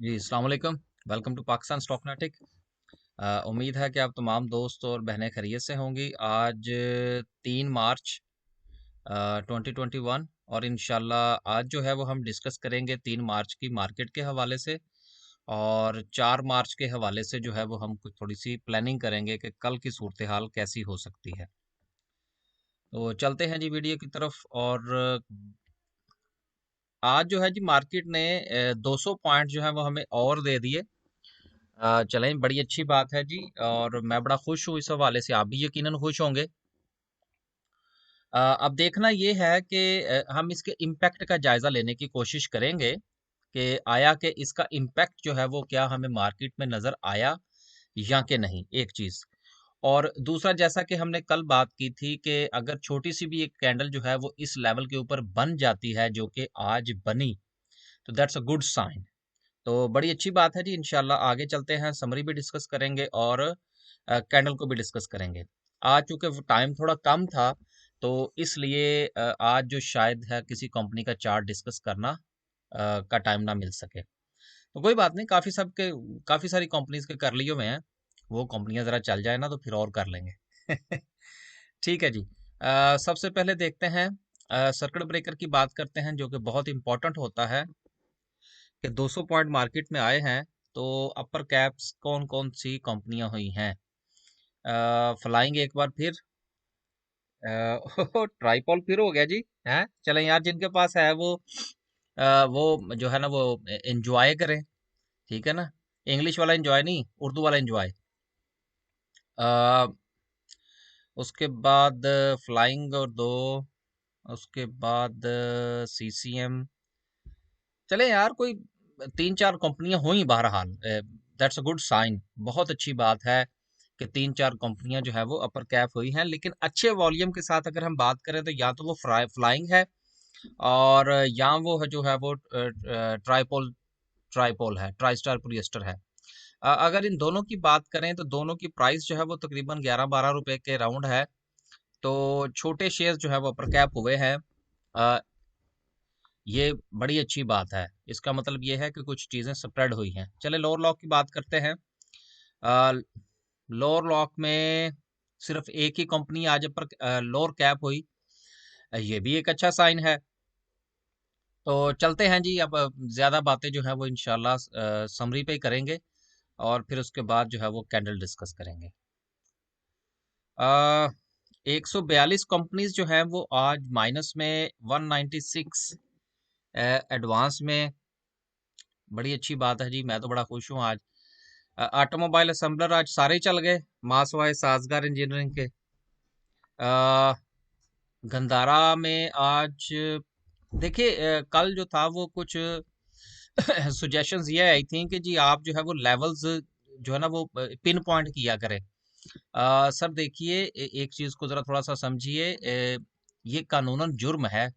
जी, अस्सलाम वालेकुम। Welcome to Pakistan Stocknetic. उम्मीद है कि आप तमाम दोस्त और बहनें खैरियत से होंगी। आज 3 मार्च 2021 और इंशाल्लाह आज जो है वो हम डिस्कस करेंगे 3 मार्च की मार्केट के हवाले से और 4 मार्च के हवाले से जो है वो हम कुछ थोड़ी सी प्लानिंग करेंगे कि कल की सूरत हाल कैसी हो सकती है। तो चलते हैं जी वीडियो की तरफ। और आज जो है जी मार्केट ने 200 पॉइंट जो है वो हमें और दे दिए। चलें, बड़ी अच्छी बात है जी और मैं बड़ा खुश हूँ इस हवाले से, आप भी यकीनन खुश होंगे। अब देखना ये है कि हम इसके इम्पैक्ट का जायज़ा लेने की कोशिश करेंगे कि आया कि इसका इम्पैक्ट जो है वो क्या हमें मार्केट में नज़र आया या कि नहीं, एक चीज़। और दूसरा, जैसा कि हमने कल बात की थी कि अगर छोटी सी भी एक कैंडल जो है वो इस लेवल के ऊपर बन जाती है जो कि आज बनी, तो दैट्स अ गुड साइन। तो बड़ी अच्छी बात है जी। इंशाल्लाह आगे चलते हैं, समरी भी डिस्कस करेंगे और कैंडल को भी डिस्कस करेंगे। आज चूंकि टाइम थोड़ा कम था तो इसलिए आज जो शायद है किसी कंपनी का चार्ट डिस्कस करना का टाइम ना मिल सके। तो कोई बात नहीं, काफ़ी सारी कंपनीज के कर लिए हुए हैं। वो कंपनियां ज़रा चल जाए ना तो फिर और कर लेंगे। ठीक है जी। सबसे पहले देखते हैं, सर्किट ब्रेकर की बात करते हैं जो कि बहुत इंपॉर्टेंट होता है कि 200 पॉइंट मार्केट में आए हैं। तो अपर कैप्स कौन कौन सी कंपनियां हुई हैं? फ्लाइंग एक बार फिर, ट्राइपॉल फिर हो गया जी। हैं, चलें यार, जिनके पास है वो जो है ना वो एंजॉय करें। ठीक है ना, इंग्लिश वाला एंजॉय नहीं, उर्दू वाला एंजॉय। उसके बाद फ्लाइंग और दो, उसके बाद सीसीएम। चले यार, कोई 3-4 कंपनियां हुई बहरहाल, दैट्स अ गुड साइन। बहुत अच्छी बात है कि 3-4 कंपनियां जो है वो अपर कैप हुई हैं, लेकिन अच्छे वॉल्यूम के साथ अगर हम बात करें तो या तो वो फ्लाइंग है और या वो है जो है वो ट्राइपोल ट्राइपोल है, ट्राई स्टार पॉलिएस्टर है। अगर इन दोनों की बात करें तो दोनों की प्राइस जो है वो तकरीबन 11-12 रुपए के राउंड है। तो छोटे शेयर जो है वो अपर कैप हुए हैं। ये बड़ी अच्छी बात है। इसका मतलब ये है कि कुछ चीज़ें स्प्रेड हुई हैं। चले लोअर लॉक की बात करते हैं। लोअर लॉक में सिर्फ एक ही कंपनी आज पर लोअर कैप हुई। ये भी एक अच्छा साइन है। तो चलते हैं जी। अब ज़्यादा बातें जो है वो इंशाल्लाह समरी पे ही करेंगे और फिर उसके बाद जो है वो कैंडल डिस्कस करेंगे। 142 कंपनीज जो हैं वो आज माइनस में, 196 एडवांस में। बड़ी अच्छी बात है जी, मैं तो बड़ा खुश हूँ आज। ऑटोमोबाइल असेंबलर आज सारे ही चल गए, मासवाए साजगार इंजीनियरिंग के। अ, गंदारा में आज देखिए, कल जो था वो कुछ सुजेशंस ये आई थी कि जी आप जो है वो लेवल्स जो है ना वो पिन पॉइंट किया करें। सर देखिए, एक चीज को जरा थोड़ा सा समझिए। ये कानूनन जुर्म है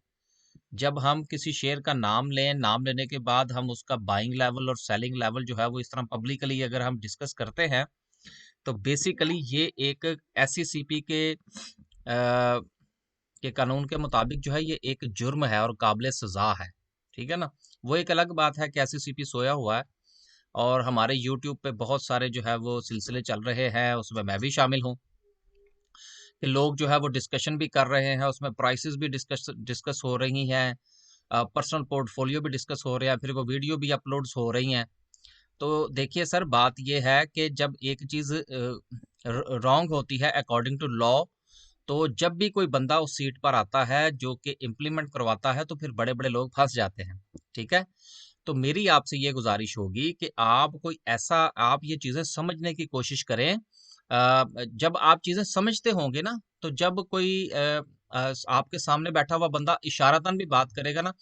जब हम किसी शेयर का नाम लें, नाम लेने के बाद हम उसका बाइंग लेवल और सेलिंग लेवल जो है वो इस तरह पब्लिकली अगर हम डिस्कस करते हैं, तो बेसिकली ये एक एससीसीपी के कानून के मुताबिक जो है ये एक जुर्म है और काबिल सजा है। ठीक है ना। वो एक अलग बात है कि एससीसीपी सोया हुआ है और हमारे यूट्यूब पे बहुत सारे जो है वो सिलसिले चल रहे हैं, उसमें मैं भी शामिल हूँ कि लोग जो है वो डिस्कशन भी कर रहे हैं, उसमें प्राइसेस भी डिस्कस डिस्कस हो रही हैं, पर्सनल पोर्टफोलियो भी डिस्कस हो रहे हैं, फिर वो वीडियो भी अपलोड्स हो रही हैं। तो देखिए सर, बात ये है कि जब एक चीज़ रॉन्ग होती है अकॉर्डिंग टू लॉ, तो जब भी कोई बंदा उस सीट पर आता है जो कि इम्प्लीमेंट करवाता है तो फिर बड़े बड़े लोग फंस जाते हैं। ठीक है। तो मेरी आपसे ये गुजारिश होगी कि आप ये चीज़ें समझने की कोशिश करें। जब आप चीज़ें समझते होंगे ना, तो जब कोई आपके सामने बैठा हुआ बंदा इशारतन भी बात करेगा ना,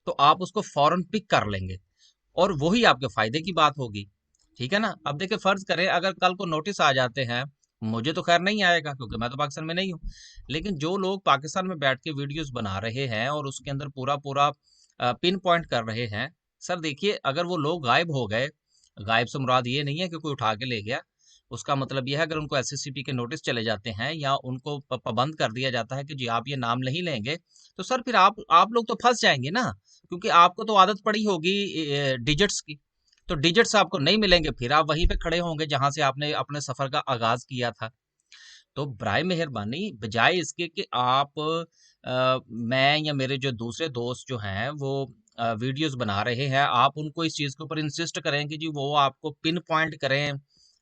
तो आप उसको फौरन पिक कर लेंगे और वही आपके फायदे की बात होगी। ठीक है ना। अब देखिए, फर्ज करें अगर कल को नोटिस आ जाते हैं, मुझे तो खैर नहीं आएगा क्योंकि मैं तो पाकिस्तान में नहीं हूँ, लेकिन जो लोग पाकिस्तान में बैठ के वीडियोस बना रहे हैं और उसके अंदर पूरा पूरा पिन पॉइंट कर रहे हैं, सर देखिए, अगर वो लोग गायब हो गए, गायब से मुराद ये नहीं है कि कोई उठा के ले गया। उसका मतलब यह है अगर उनको एसएससीपी के नोटिस चले जाते हैं या उनको पाबंद कर दिया जाता है कि जी आप ये नाम नहीं लेंगे, तो सर फिर आप लोग तो फंस जाएंगे ना, क्योंकि आपको तो आदत पड़ी होगी डिजिट्स की। तो डिजिट्स आपको नहीं मिलेंगे, फिर आप वहीं पे खड़े होंगे जहां से आपने अपने सफर का आगाज किया था। तो बराए मेहरबानी बजाय इसके कि आप मैं या मेरे जो दूसरे दोस्त जो हैं वो वीडियोस बना रहे हैं, आप उनको इस चीज़ के ऊपर इंसिस्ट करें कि जी वो आपको पिन पॉइंट करें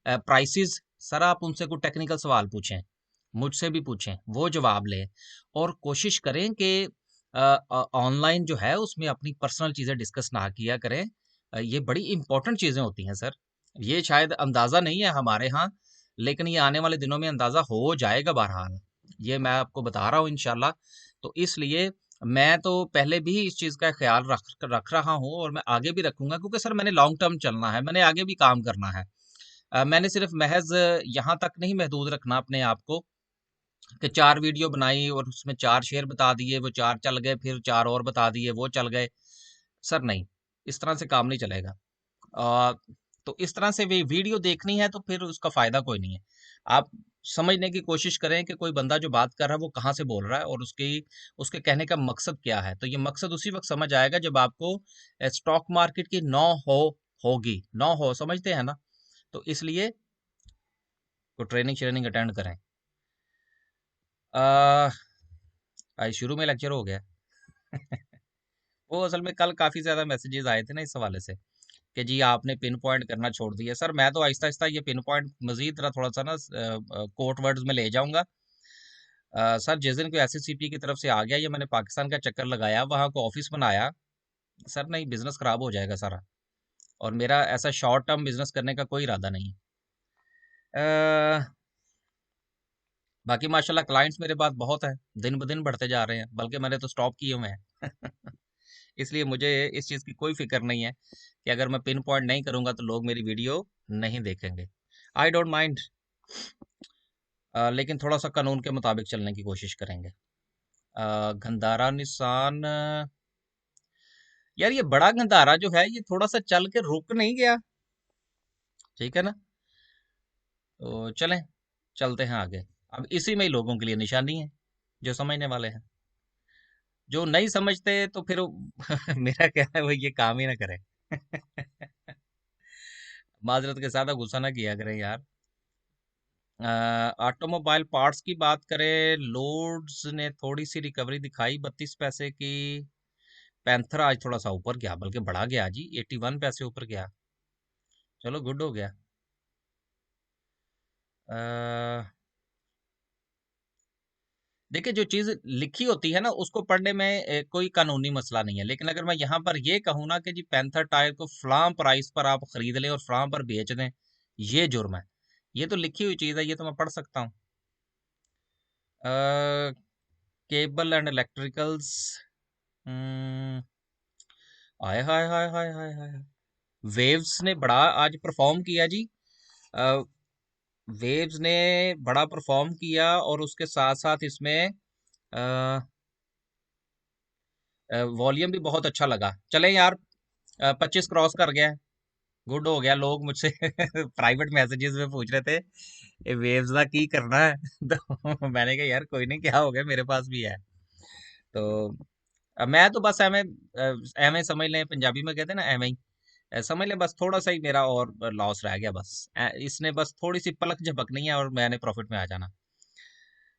प्राइसेस। सर आप उनसे कोई टेक्निकल सवाल पूछें, मुझसे भी पूछें, वो जवाब लें, और कोशिश करें कि ऑनलाइन जो है उसमें अपनी पर्सनल चीज़ें डिस्कस ना किया करें। ये बड़ी इंपॉर्टेंट चीज़ें होती हैं सर। ये शायद अंदाज़ा नहीं है हमारे यहाँ, लेकिन ये आने वाले दिनों में अंदाज़ा हो जाएगा बहरहाल। ये मैं आपको बता रहा हूँ इंशाल्लाह। तो इसलिए मैं तो पहले भी इस चीज़ का ख्याल रख रख रहा हूँ और मैं आगे भी रखूंगा, क्योंकि सर मैंने लॉन्ग टर्म चलना है, मैंने आगे भी काम करना है। मैंने सिर्फ महज यहाँ तक नहीं महदूद रखना अपने आप को कि 4 वीडियो बनाई और उसमें 4 शेयर बता दिए, वो 4 चल गए, फिर 4 और बता दिए, वो चल गए। सर नहीं, इस तरह से काम नहीं चलेगा। अ, तो इस तरह से वीडियो देखनी है तो फिर उसका फ़ायदा कोई नहीं है। आप समझने की कोशिश करें कि कोई बंदा जो बात कर रहा है वो कहाँ से बोल रहा है और उसकी उसके कहने का मकसद क्या है। तो ये मकसद उसी वक़्त समझ आएगा जब आपको स्टॉक मार्केट की नौ होगी, नौ हो समझते हैं ना? तो इसलिए तो ट्रेनिंग श्रेनिंग अटेंड करें। अ, आज शुरू में लेक्चर हो गया। वो असल में कल काफ़ी ज़्यादा मैसेजेस आए थे ना इस हवाले से कि जी आपने पिन पॉइंट करना छोड़ दिया। सर मैं तो आहिस्ता आहिस्ता ये पिन पॉइंट मजीद तरह थोड़ा सा ना कोट वर्ड्स में ले जाऊंगा। सर जिस दिन कोई एसएससीपी की तरफ से आ गया, ये मैंने पाकिस्तान का चक्कर लगाया, वहाँ को ऑफिस बनाया, सर नहीं बिजनेस खराब हो जाएगा सारा। और मेरा ऐसा शॉर्ट टर्म बिजनेस करने का कोई इरादा नहीं है। बाकी माशाल्लाह क्लाइंट्स मेरे पास बहुत है, दिन ब दिन बढ़ते जा रहे हैं, बल्कि मैंने तो स्टॉप किए हुए हैं। इसलिए मुझे इस चीज़ की कोई फिक्र नहीं है कि अगर मैं पिन पॉइंट नहीं करूंगा तो लोग मेरी वीडियो नहीं देखेंगे। आई डोंट माइंड, लेकिन थोड़ा सा कानून के मुताबिक चलने की कोशिश करेंगे। गंदारा निशान, यार ये बड़ा गंदारा जो है ये थोड़ा सा चल के रुक नहीं गया, ठीक है ना? तो चलें, चलते हैं आगे। अब इसी में ही लोगों के लिए निशानी है, जो समझने वाले हैं। जो नहीं समझते तो फिर मेरा क्या है, वो ये काम ही ना करें। माजरत के साथ गुस्सा ना किया करें यार। ऑटोमोबाइल पार्ट्स की बात करें, लोड्स ने थोड़ी सी रिकवरी दिखाई, 32 पैसे की। पैंथर आज थोड़ा सा ऊपर गया, बल्कि बढ़ा गया जी, 81 पैसे ऊपर गया। चलो गुड हो गया। अ, देखिए जो चीज़ लिखी होती है ना उसको पढ़ने में कोई कानूनी मसला नहीं है, लेकिन अगर मैं यहाँ पर ये कहूँ ना कि जी पैंथर टायर को फलां प्राइस पर आप खरीद लें और फलां पर बेच दें, ये जुर्म है। ये तो लिखी हुई चीज़ है, ये तो मैं पढ़ सकता हूँ। Cable and electricals, hi hi hi hi hi hi, waves ने बड़ा आज परफॉर्म किया जी। वेव्स ने बड़ा परफॉर्म किया और उसके साथ साथ इसमें वॉल्यूम भी बहुत अच्छा लगा। चलें यार, 25 क्रॉस कर गया, गुड हो गया। लोग मुझसे प्राइवेट मैसेजेस में पूछ रहे थे ये वेव्स का की करना है। तो मैंने कहा यार कोई नहीं, क्या हो गया, मेरे पास भी है। तो मैं तो बस एम एम समझ लें, पंजाबी में कहते हैं ना एम ही, समझ लें बस थोड़ा सा ही मेरा और लॉस रह गया बस। इसने बस थोड़ी सी पलक झपकनी है और मैंने प्रॉफिट में आ जाना।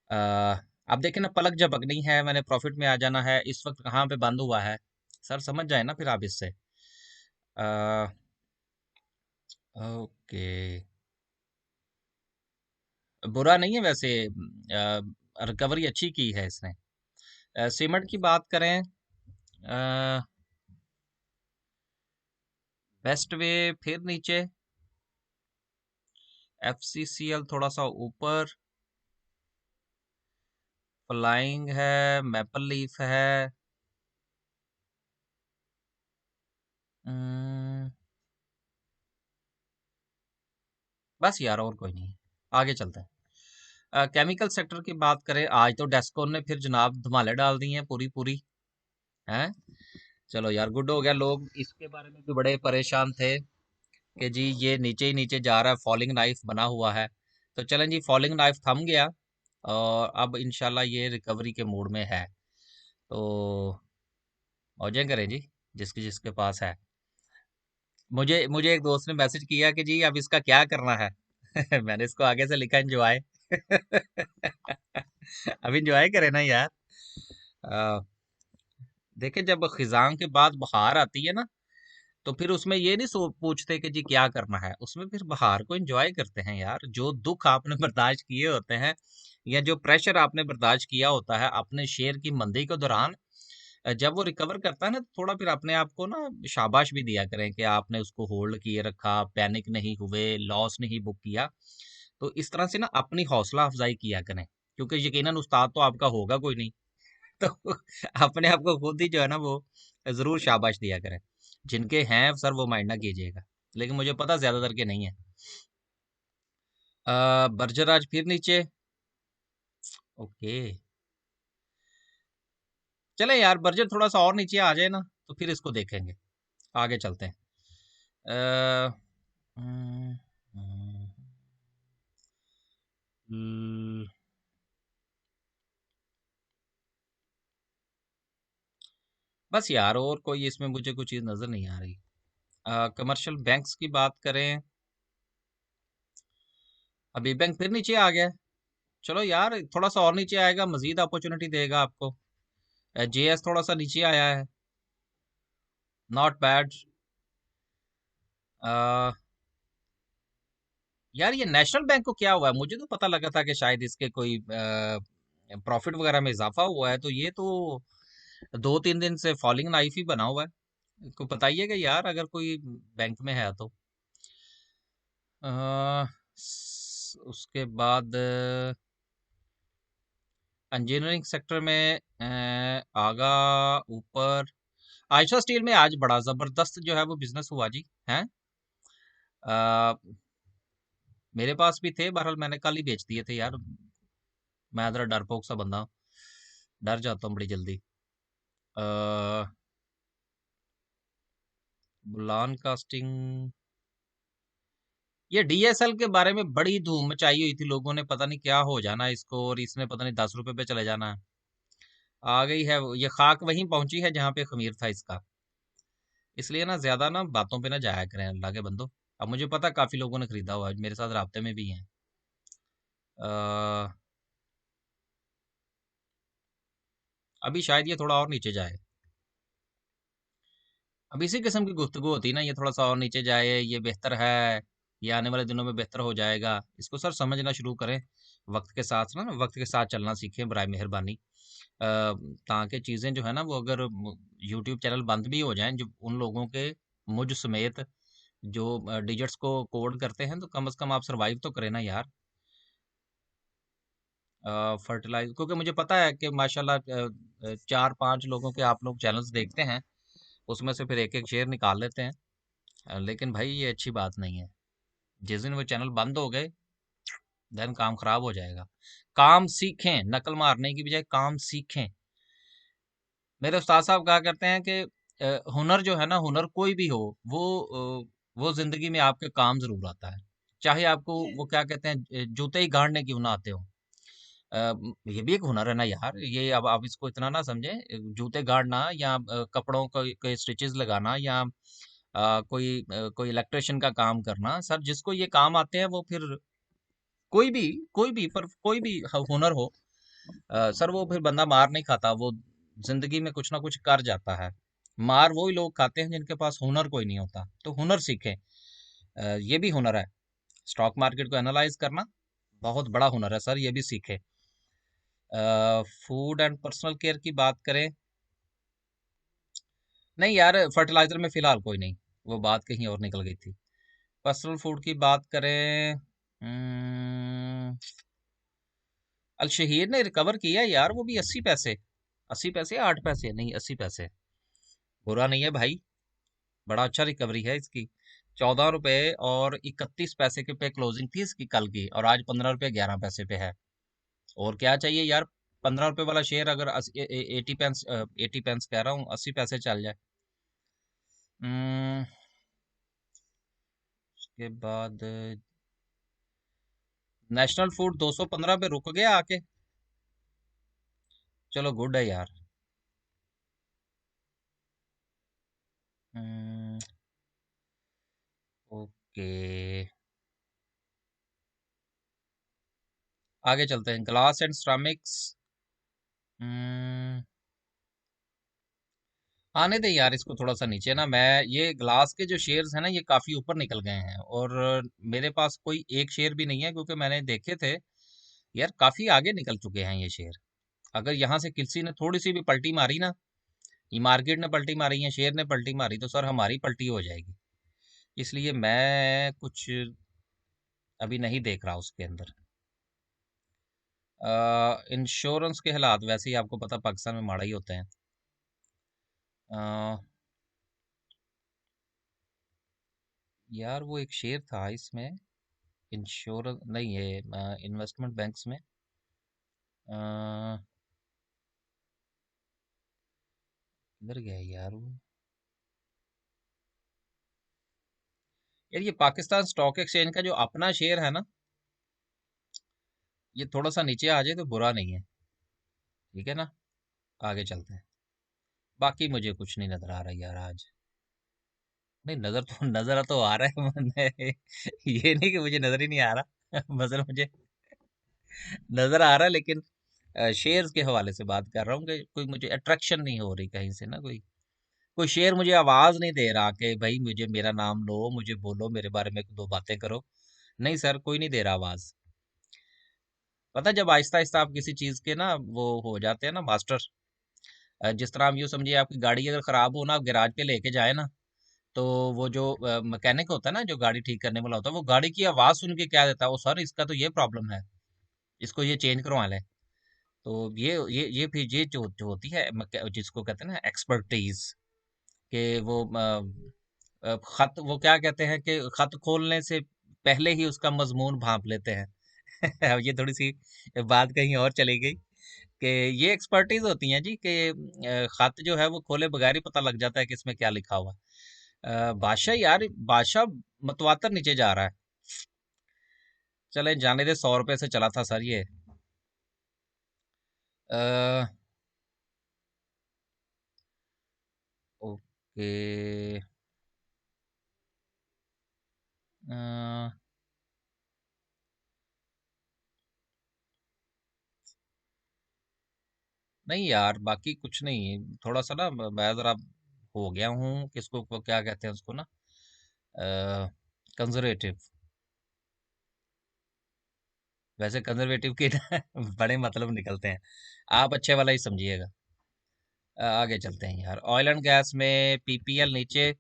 अ, अब देखें ना, पलक झपकनी है, मैंने प्रॉफिट में आ जाना है। इस वक्त कहाँ पे बंद हुआ है सर, समझ जाए ना फिर आप इससे। ओके, बुरा नहीं है वैसे, रिकवरी अच्छी की है इसने। सीमेंट की बात करें, बेस्ट वे फिर नीचे, एफसीसीएल थोड़ा सा ऊपर, फ्लाइंग है, मैपल लीफ है। अम्म, बस यार और कोई नहीं, आगे चलते हैं। केमिकल सेक्टर की बात करें, आज तो डेस्कोन ने फिर जनाब धमाले डाल दी हैं पूरी पूरी, हैं। चलो यार गुड हो गया, लोग इसके बारे में भी बड़े परेशान थे कि जी ये नीचे ही नीचे जा रहा है, फॉलिंग नाइफ बना हुआ है। तो चलें जी, फॉलिंग नाइफ थम गया और अब इंशाल्लाह ये रिकवरी के मूड में है। तो मौजें करें जी, जिसके जिसके पास है। मुझे मुझे एक दोस्त ने मैसेज किया कि जी अब इसका क्या करना है। मैंने इसको आगे से लिखा एंजॉय। अब एंजॉय करे ना यार। अ, देखिए जब खिजां के बाद बहार आती है ना, तो फिर उसमें ये नहीं पूछते कि जी क्या करना है, उसमें फिर बहार को एंजॉय करते हैं यार। जो दुख आपने बर्दाश्त किए होते हैं या जो प्रेशर आपने बर्दाश्त किया होता है अपने शेयर की मंदी के दौरान, जब वो रिकवर करता है ना, तो थोड़ा फिर अपने आप को ना शाबाश भी दिया करें कि आपने उसको होल्ड किए रखा, पैनिक नहीं हुए, लॉस नहीं बुक किया। तो इस तरह से ना अपनी हौसला अफजाई किया करें, क्योंकि यकीनन उस्ताद तो आपका होगा कोई नहीं। तो अपने आप को खुद ही जो है ना वो जरूर शाबाश दिया करें। जिनके हैं सर वो माइंड ना कीजिएगा, लेकिन मुझे पता ज्यादातर के नहीं है। बर्जर आज फिर नीचे। ओके, चले यार, बर्जर थोड़ा सा और नीचे आ जाए ना, तो फिर इसको देखेंगे, आगे चलते हैं। अ, हम्म, हम्म, हम्म, बस यार, और कोई इसमें मुझे कोई चीज नजर नहीं आ रही। कमर्शियल बैंक्स की बात करें, अभी बैंक फिर नीचे आ गया है। चलो यार, थोड़ा सा और नीचे आएगा, मजीद अपॉर्चुनिटी देगा आपको। जेएस थोड़ा सा नीचे आया है, नॉट बैड। यार ये नेशनल बैंक को क्या हुआ है? मुझे तो पता लगा था कि शायद इसके कोई प्रॉफिट वगैरह में इजाफा हुआ है, तो ये तो 2-3 दिन से फॉलिंग नाइफ ही बना हुआ है। को बताइएगा यार अगर कोई बैंक में है तो। उसके बाद इंजीनियरिंग सेक्टर में आगा ऊपर, आयशा स्टील में आज बड़ा जबरदस्त जो है वो बिजनेस हुआ जी है। मेरे पास भी थे, बहरहाल मैंने कल ही बेच दिए थे यार। मैं जरा डरपोक सा बंदा हूँ, डर जाता हूँ बड़ी जल्दी। अ, बुलान कास्टिंग, ये डीएसएल के बारे में बड़ी धूम मचाई हुई थी लोगों ने, पता नहीं क्या हो जाना है इसको, और इसने पता नहीं 10 रुपए पे चले जाना है। आ गई है ये खाक वहीं पहुंची है जहां पे खमीर था इसका। इसलिए ना ज्यादा ना बातों पे ना जाया करें अल्लाह के बंदो। अब मुझे पता काफी लोगों ने खरीदा हुआ है, मेरे साथ राब्ते में भी हैं। अ, अभी शायद ये थोड़ा और नीचे जाए। अब इसी किस्म की गुफ्तगू होती है ना, ये थोड़ा सा और नीचे जाए, ये बेहतर है, ये आने वाले दिनों में बेहतर हो जाएगा। इसको सर समझना शुरू करें, वक्त के साथ ना, वक्त के साथ चलना सीखें बराए मेहरबानी। ताकि चीज़ें जो है ना वो, अगर यूट्यूब चैनल बंद भी हो जाएं, जो उन लोगों के, मुझ समेत, जो डिजिट्स को कोड करते हैं, तो कम से कम आप सरवाइव तो करें ना यार। फर्टिलाइज, क्योंकि मुझे पता है कि माशाल्लाह 4-5 लोगों के आप लोग चैनल्स देखते हैं, उसमें से फिर एक एक शेयर निकाल लेते हैं। लेकिन भाई ये अच्छी बात नहीं है। जिस दिन वो चैनल बंद हो गए, देन काम खराब हो जाएगा। काम सीखें, नकल मारने की बजाय काम सीखें। मेरे उस्ताद साहब कहा करते हैं कि हुनर जो है ना, हुनर कोई भी हो, वो वो जिंदगी में आपके काम जरूर आता है। चाहे आपको वो क्या कहते हैं, जूते ही गाड़ने क्यों ना आते हो। ये भी एक हुनर है ना यार, ये अब आप इसको इतना ना समझें। जूते गाड़ना या कपड़ों के स्टिचेस लगाना या कोई इलेक्ट्रिशियन का काम करना, सर जिसको ये काम आते हैं वो फिर कोई भी, पर कोई भी हुनर हो, सर वो फिर बंदा मार नहीं खाता, वो जिंदगी में कुछ ना कुछ कर जाता है। मार वही लोग खाते हैं जिनके पास हुनर कोई नहीं होता। तो हुनर सीखें, ये भी हुनर है। स्टॉक मार्केट को एनालाइज करना बहुत बड़ा हुनर है सर, ये भी सीखे। फूड एंड पर्सनल केयर की बात करें, नहीं यार फर्टिलाइजर में फिलहाल कोई नहीं, वो बात कहीं और निकल गई थी। पर्सनल फूड की बात करें, अल शहीर ने रिकवर किया यार, वो भी 80 पैसे। 80 पैसे, 8 पैसे नहीं, 80 पैसे। बुरा नहीं है भाई, बड़ा अच्छा रिकवरी है इसकी। 14 रुपए और 31 पैसे के पे क्लोजिंग थी इसकी कल की, और आज 15 रुपए 11 पैसे पे है। और क्या चाहिए यार? 15 रुपए वाला शेयर अगर 80 पेंस, 80 पेंस कह रहा हूँ, 80 पैसे चल जाए। उसके बाद नेशनल फूड 215 पे रुक गया आके। चलो गुड है यार। हम्म, ओके, आगे चलते हैं। ग्लास एंड सिरामिक्स, आने दे यार इसको थोड़ा सा नीचे ना। मैं ये ग्लास के जो शेयर्स हैं ना, ये काफी ऊपर निकल गए हैं, और मेरे पास कोई एक शेयर भी नहीं है, क्योंकि मैंने देखे थे यार, काफी आगे निकल चुके हैं ये शेयर। अगर यहाँ से किसी ने थोड़ी सी भी पलटी मारी ना, ये मार्केट ने पलटी मारी है, शेयर ने पलटी मारी, तो सर हमारी पलटी हो जाएगी। इसलिए मैं कुछ अभी नहीं देख रहा उसके अंदर। इंश्योरेंस के हालात वैसे ही आपको पता पाकिस्तान में माड़ा ही होते हैं। अ, यार वो एक शेयर था इसमें, इंश्योरेंस नहीं है, इन्वेस्टमेंट बैंक्स में। अ, किधर गया है यार वो? यार ये पाकिस्तान स्टॉक एक्सचेंज का जो अपना शेयर है ना, ये थोड़ा सा नीचे आ जाए तो बुरा नहीं है। ठीक है ना, आगे चलते हैं। बाकी मुझे कुछ नहीं नजर आ रहा यार आज। नहीं, नजर तो नजर तो आ रहा है मैंने ये नहीं कि मुझे नजर ही नहीं आ रहा मगर मुझे नजर आ रहा है, लेकिन शेयर्स के हवाले से बात कर रहा हूँ कि कोई मुझे अट्रैक्शन नहीं हो रही कहीं से ना। कोई कोई शेयर मुझे आवाज नहीं दे रहा कि भाई मुझे मेरा नाम लो, मुझे बोलो, मेरे बारे में दो बातें करो। नहीं सर, कोई नहीं दे रहा आवाज। पता है, जब आहिस्ता आहिस्ता आप किसी चीज के ना वो हो जाते हैं ना मास्टर, जिस तरह आप यूँ समझिए, आपकी गाड़ी अगर खराब हो ना, आप गैराज पे लेके जाए ना, तो वो जो मैकेनिक होता है ना, जो गाड़ी ठीक करने वाला होता है, वो गाड़ी की आवाज सुन के क्या देता है, वो सर इसका तो ये प्रॉब्लम है, इसको ये चेंज करवा लें। तो ये फिर ये जो होती है जिसको कहते हैं ना एक्सपर्टीज, कि वो खत, वो क्या कहते हैं कि खत खोलने से पहले ही उसका मजमून भांप लेते हैं अब ये थोड़ी सी बात कहीं और चली गई, कि ये एक्सपर्टीज होती हैं जी, कि खत जो है वो खोले बगैर ही पता लग जाता है कि इसमें क्या लिखा हुआ है। बादशाह यार, बादशाह मतवातर नीचे जा रहा है। चले जाने दे, 100 रुपए से चला था सर ये। अ, ओके। अ, नहीं यार, बाकी कुछ नहीं। थोड़ा सा ना मैं जरा हो गया हूँ, किसको को क्या कहते हैं उसको ना, कंजर्वेटिव। वैसे कंजर्वेटिव के ना बड़े मतलब निकलते हैं, आप अच्छे वाला ही समझिएगा। आगे चलते हैं यार। ऑयल एंड गैस में पीपीएल नीचे।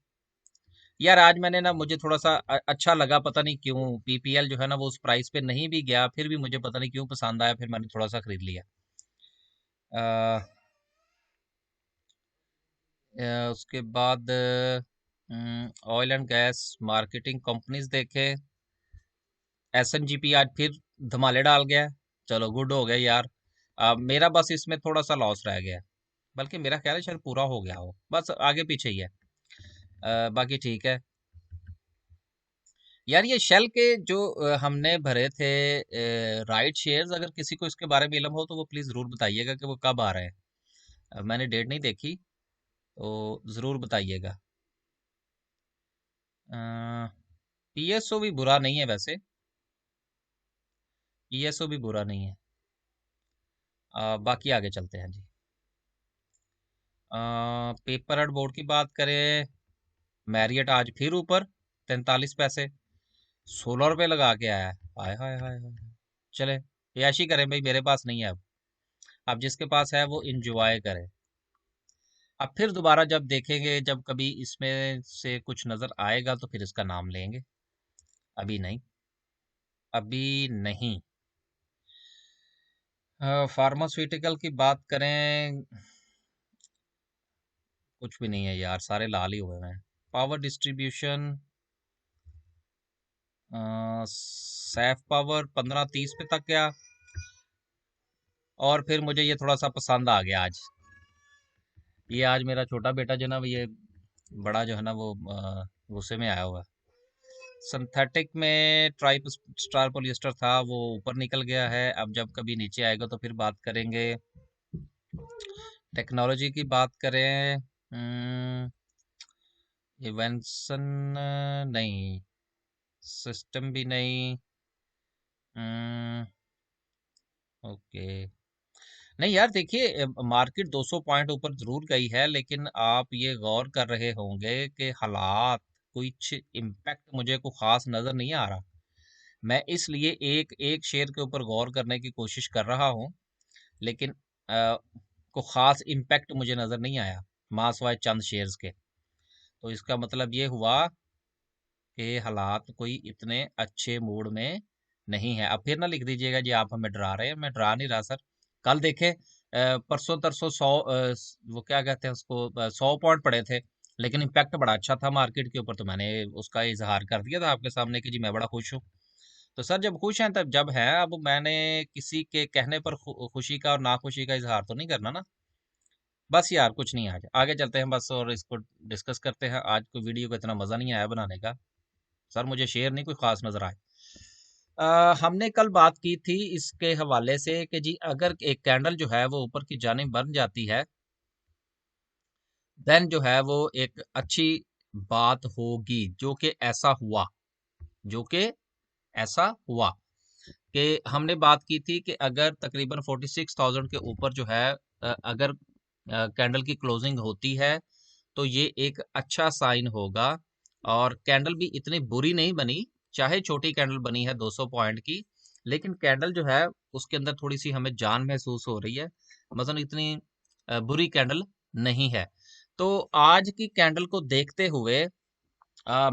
यार आज मैंने ना, मुझे थोड़ा सा अच्छा लगा, पता नहीं क्यों पीपीएल जो है ना वो उस प्राइस पे नहीं भी गया, फिर भी मुझे पता नहीं क्यों पसंद आया, फिर मैंने थोड़ा सा खरीद लिया। उसके बाद oil and gas marketing companies देखे। एसएनजीपी आज फिर धमाले डाल गया है। चलो गुड हो गया यार। मेरा बस इसमें थोड़ा सा लॉस रह गया है, बल्कि मेरा ख्याल है शायद पूरा हो गया हो, बस आगे पीछे ही है। बाकी ठीक है यार। ये शेल के जो हमने भरे थे राइट शेयर्स, अगर किसी को इसके बारे में इल्म हो तो वो प्लीज़ ज़रूर बताइएगा कि वो कब आ रहे हैं। मैंने डेट नहीं देखी, तो ज़रूर बताइएगा। पीएसओ भी बुरा नहीं है वैसे, पीएसओ भी बुरा नहीं है। बाकी आगे चलते हैं जी। पेपर एंड बोर्ड की बात करें, मैरियट आज फिर ऊपर, 43 पैसे, 16 रुपये लगा के आया है। हाय हाय हाय हाय। चले, याशी करें भाई, मेरे पास नहीं है अब जिसके पास है वो इंजॉय करे। अब फिर दोबारा जब देखेंगे, जब कभी इसमें से कुछ नजर आएगा तो फिर इसका नाम लेंगे। अभी नहीं, अभी नहीं। फार्मास्यूटिकल की बात करें, कुछ भी नहीं है यार, सारे लाल ही हुए हैं। पावर डिस्ट्रीब्यूशन, सैफ पावर 15-30 पे तक गया, और फिर मुझे ये थोड़ा सा पसंद आ गया आज। ये आज मेरा छोटा बेटा जो ना, ये बड़ा जो है ना वो गुस्से में आया हुआ है। सिंथेटिक में ट्राइप स्टार पॉलिएस्टर था, वो ऊपर निकल गया है। अब जब कभी नीचे आएगा तो फिर बात करेंगे। टेक्नोलॉजी की बात करें, इवेंसन नहीं, सिस्टम भी नहीं। ओके। नहीं यार देखिए, मार्केट 200 पॉइंट ऊपर जरूर गई है, लेकिन आप ये गौर कर रहे होंगे कि हालात, कुछ इम्पैक्ट मुझे को खास नजर नहीं आ रहा। मैं इसलिए एक एक शेयर के ऊपर गौर करने की कोशिश कर रहा हूँ, लेकिन को खास इम्पैक्ट मुझे नजर नहीं आया मासवाए चंद शेयर्स के। तो इसका मतलब ये हुआ कि हालात कोई इतने अच्छे मूड में नहीं है। अब फिर ना लिख दीजिएगा जी आप हमें डरा रहे हैं, मैं डरा नहीं रहा सर। कल देखे, परसों तरसों 100, वो क्या कहते हैं उसको, 100 पॉइंट पड़े थे, लेकिन इम्पैक्ट बड़ा अच्छा था मार्केट के ऊपर, तो मैंने उसका इजहार कर दिया था आपके सामने कि जी मैं बड़ा खुश हूँ। तो सर जब खुश हैं तब जब हैं, अब मैंने किसी के कहने पर खुशी का और नाखुशी का इजहार तो नहीं करना ना। बस यार कुछ नहीं, आज आगे चलते हैं बस, और इसको डिस्कस करते हैं। आज को वीडियो को इतना मजा नहीं आया बनाने का सर, मुझे शेयर नहीं कोई खास नजर आए। हमने कल बात की थी इसके हवाले से कि जी अगर एक कैंडल जो है वो ऊपर की जानिब बन जाती है, देन जो है वो एक अच्छी बात होगी, जो कि ऐसा हुआ, जो कि ऐसा हुआ कि हमने बात की थी कि अगर तकरीबन 46,000 के ऊपर जो है, अगर कैंडल की क्लोजिंग होती है, तो ये एक अच्छा साइन होगा। और कैंडल भी इतनी बुरी नहीं बनी, चाहे छोटी कैंडल बनी है 200 पॉइंट की, लेकिन कैंडल जो है उसके अंदर थोड़ी सी हमें जान महसूस हो रही है, मतलब इतनी बुरी कैंडल नहीं है। तो आज की कैंडल को देखते हुए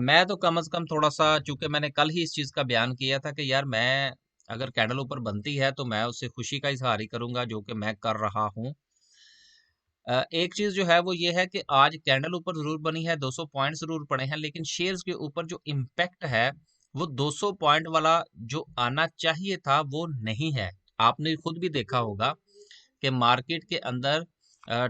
मैं तो कम से कम थोड़ा सा, चूंकि मैंने कल ही इस चीज का बयान किया था कि यार मैं, अगर कैंडल ऊपर बनती है तो मैं उससे खुशी का इजहार ही करूंगा, जो कि मैं कर रहा हूँ। एक चीज जो है वो ये है कि आज कैंडल ऊपर जरूर बनी है, 200 पॉइंट जरूर पड़े हैं, लेकिन शेयर्स के ऊपर जो इम्पैक्ट है वो 200 पॉइंट वाला जो आना चाहिए था वो नहीं है। आपने खुद भी देखा होगा कि मार्केट के अंदर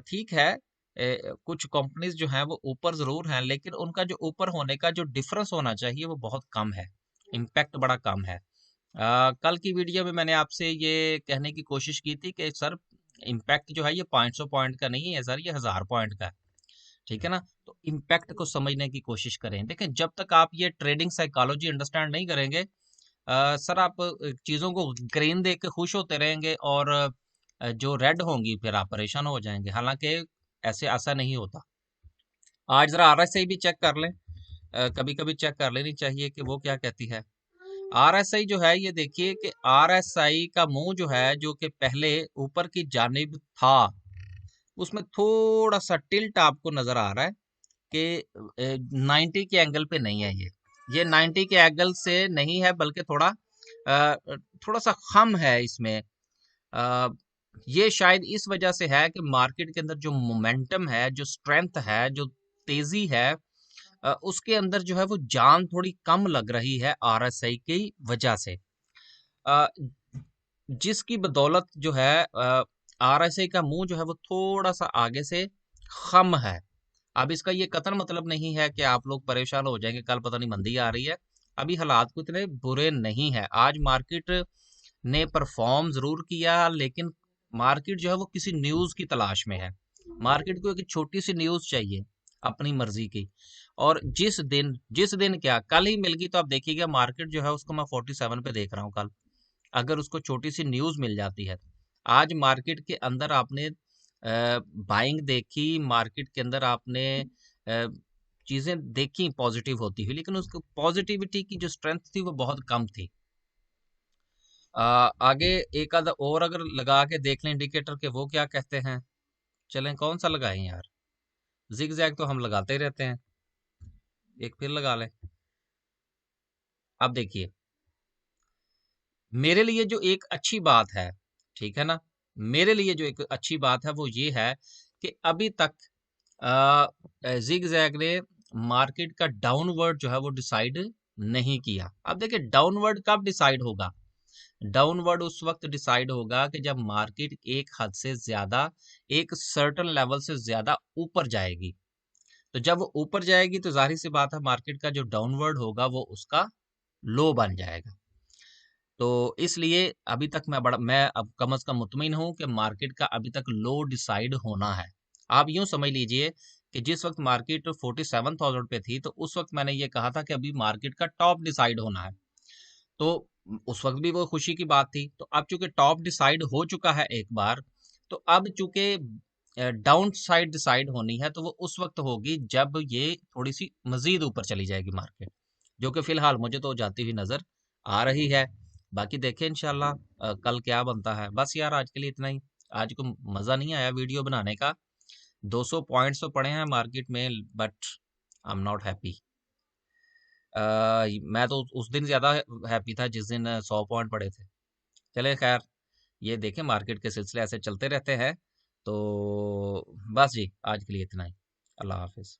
ठीक है, कुछ कंपनीज जो हैं वो ऊपर जरूर हैं, लेकिन उनका जो ऊपर होने का जो डिफरेंस होना चाहिए वो बहुत कम है, इम्पैक्ट बड़ा कम है। कल की वीडियो में मैंने आपसे ये कहने की कोशिश की थी कि सर इम्पैक्ट जो है ये 500 पॉइंट का नहीं है सर, ये 1000 पॉइंट का है। ठीक है ना, तो इम्पैक्ट को समझने की कोशिश करें। देखें, जब तक आप ये ट्रेडिंग साइकोलॉजी अंडरस्टैंड नहीं करेंगे, सर आप चीज़ों को ग्रीन देख के खुश होते रहेंगे, और जो रेड होंगी फिर आप परेशान हो जाएंगे। हालांकि ऐसे ऐसा नहीं होता। आज जरा आरएसआई भी चेक कर लें, कभी कभी चेक कर लेनी चाहिए कि वो क्या कहती है। आरएसआई जो है, ये देखिए कि आरएसआई का मुंह जो है, जो कि पहले ऊपर की जानिब था, उसमें थोड़ा सा टिल्ट आपको नजर आ रहा है कि 90 के एंगल पे नहीं है। ये 90 के एंगल से नहीं है, बल्कि थोड़ा सा कम है इसमें। अ, ये शायद इस वजह से है कि मार्केट के अंदर जो मोमेंटम है, जो स्ट्रेंथ है, जो तेजी है, उसके अंदर जो है वो जान थोड़ी कम लग रही है आरएसआई की वजह से, अ, जिसकी बदौलत जो है आरएसआई का मुंह जो है वो थोड़ा सा आगे से खम है। अब इसका ये कतन मतलब नहीं है कि आप लोग परेशान हो जाएंगे, कल पता नहीं मंदी आ रही है। अभी हालात को इतने बुरे नहीं है। आज मार्केट ने परफॉर्म जरूर किया, लेकिन मार्केट जो है वो किसी न्यूज की तलाश में है। मार्केट को एक छोटी सी न्यूज चाहिए अपनी मर्जी की, और जिस दिन क्या, कल ही मिल गई तो आप देखिएगा मार्केट जो है उसको मैं 47 पे देख रहा हूँ कल। अगर उसको छोटी सी न्यूज मिल जाती है, आज मार्केट के अंदर आपने बाइंग देखी, मार्केट के अंदर आपने चीजें देखी पॉजिटिव होती हुई, लेकिन उसको पॉजिटिविटी की जो स्ट्रेंथ थी वो बहुत कम थी। आगे एक आधा और अगर लगा के देख लें इंडिकेटर के, वो क्या कहते हैं। चलें कौन सा लगाएं यार, जिग जैग तो हम लगाते ही रहते हैं, एक फिर लगा लें। अब देखिए, मेरे लिए जो एक अच्छी बात है, ठीक है ना, मेरे लिए जो एक अच्छी बात है वो ये है कि अभी तक जिग जैग ने मार्केट का डाउनवर्ड जो है वो डिसाइड नहीं किया। अब देखिए, डाउनवर्ड कब डिसाइड होगा? डाउनवर्ड उस वक्त डिसाइड होगा कि जब मार्केट एक हद से ज्यादा, एक सर्टन लेवल से ज्यादा ऊपर जाएगी। तो जब वो ऊपर जाएगी तो जाहिर सी बात है मार्केट का जो डाउनवर्ड होगा वो उसका लो बन जाएगा। तो इसलिए अभी तक मैं अब कम से कम मुतमिन हूं कि मार्केट का अभी तक लो डिसाइड होना है। आप यूं समझ लीजिए कि जिस वक्त मार्केट 47,000 पे थी, तो उस वक्त मैंने ये कहा था कि अभी मार्केट का टॉप डिसाइड होना है। तो उस वक्त भी वो खुशी की बात थी। तो अब चूंकि टॉप डिसाइड हो चुका है एक बार, तो अब चूंकि डाउन साइड डिसाइड होनी है, तो वो उस वक्त होगी जब ये थोड़ी सी मजीद ऊपर चली जाएगी मार्केट, जो कि फिलहाल मुझे तो जाती हुई नजर आ रही है। बाकी देखें इंशाल्लाह कल क्या बनता है। बस यार आज के लिए इतना ही। आज को मज़ा नहीं आया वीडियो बनाने का। 200 पॉइंट्स तो पड़े हैं मार्केट में, but I am not happy. मैं तो उस दिन ज़्यादा हैप्पी था जिस दिन 100 पॉइंट पड़े थे। चले खैर, ये देखें मार्केट के सिलसिले ऐसे चलते रहते हैं। तो बस जी, आज के लिए इतना ही। अल्लाह हाफिज़।